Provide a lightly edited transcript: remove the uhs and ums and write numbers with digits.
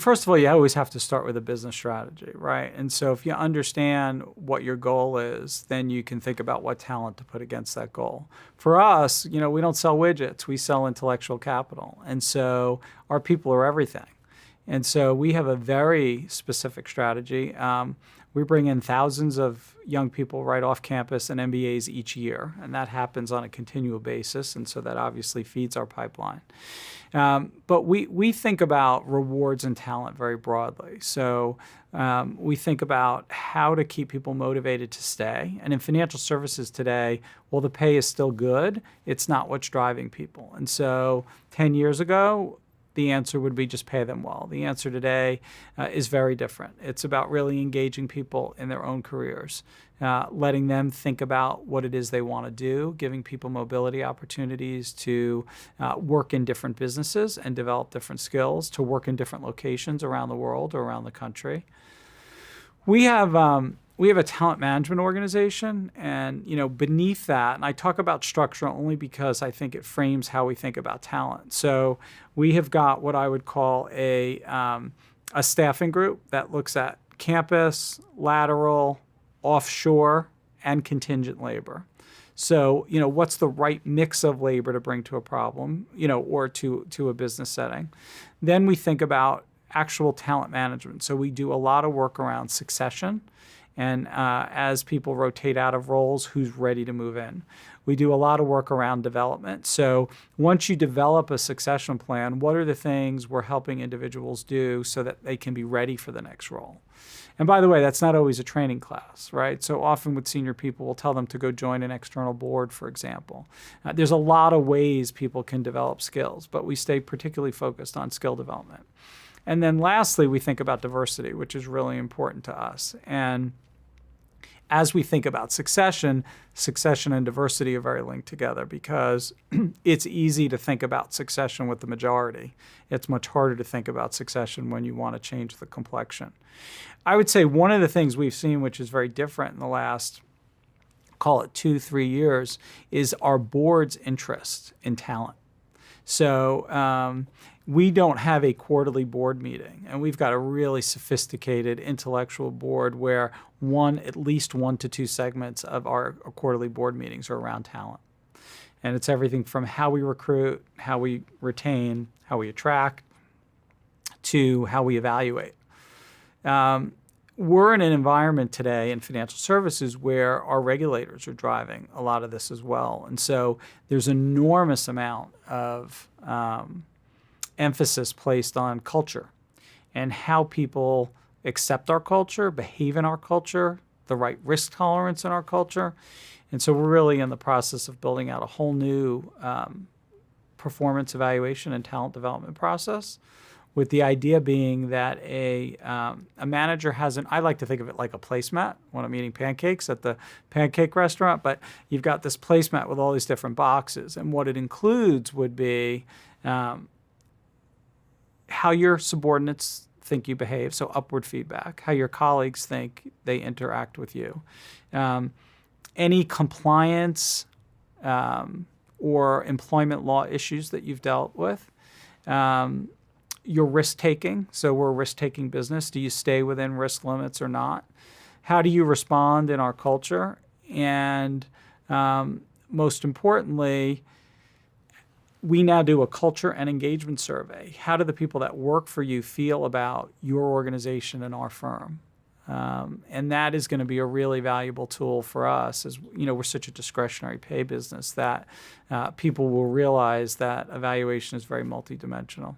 first of all, you always have to start with a business strategy, right? And so if you understand what your goal is, then you can think about what talent to put against that goal. For us, we don't sell widgets, we sell intellectual capital. And so our people are everything. And so we have a very specific strategy. We bring in thousands of young people right off campus and MBAs each year, and that happens on a continual basis, and so that obviously feeds our pipeline. But we think about rewards and talent very broadly. So we think about how to keep people motivated to stay. And in financial services today, while the pay is still good, it's not what's driving people. And so 10 years ago, the answer would be just pay them well. The answer today is very different. It's about really engaging people in their own careers, letting them think about what it is they want to do, giving people mobility opportunities to work in different businesses and develop different skills, to work in different locations around the world or around the country. We have a talent management organization, and beneath that, and I talk about structure only because I think it frames how we think about talent. So we have got what I would call a staffing group that looks at campus, lateral, offshore, and contingent labor. So what's the right mix of labor to bring to a problem, or to a business setting. Then we think about actual talent management. So we do a lot of work around succession. And as people rotate out of roles, who's ready to move in? We do a lot of work around development. So once you develop a succession plan, what are the things we're helping individuals do so that they can be ready for the next role? And by the way, that's not always a training class, right? So often with senior people, we'll tell them to go join an external board, for example. There's a lot of ways people can develop skills, but we stay particularly focused on skill development. And then lastly, we think about diversity, which is really important to us. And as we think about succession and diversity are very linked together because it's easy to think about succession with the majority. It's much harder to think about succession when you want to change the complexion. I would say one of the things we've seen, which is very different in the last, call it 2-3 years, is our board's interest in talent. So we don't have a quarterly board meeting, and we've got a really sophisticated intellectual board where at least 1 to 2 segments of our quarterly board meetings are around talent. And it's everything from how we recruit, how we retain, how we attract, to how we evaluate. We're in an environment today in financial services where our regulators are driving a lot of this as well. And so there's an enormous amount of emphasis placed on culture and how people accept our culture, behave in our culture, the right risk tolerance in our culture. And so we're really in the process of building out a whole new performance evaluation and talent development process, with the idea being that a manager I like to think of it like a placemat when I'm eating pancakes at the pancake restaurant, but you've got this placemat with all these different boxes. And what it includes would be how your subordinates think you behave, so upward feedback, how your colleagues think they interact with you, any compliance or employment law issues that you've dealt with, your risk-taking. So we're a risk-taking business. Do you stay within risk limits or not? How do you respond in our culture? And most importantly, we now do a culture and engagement survey. How do the people that work for you feel about your organization and our firm? And that is going to be a really valuable tool for us, as we're such a discretionary pay business that people will realize that evaluation is very multidimensional.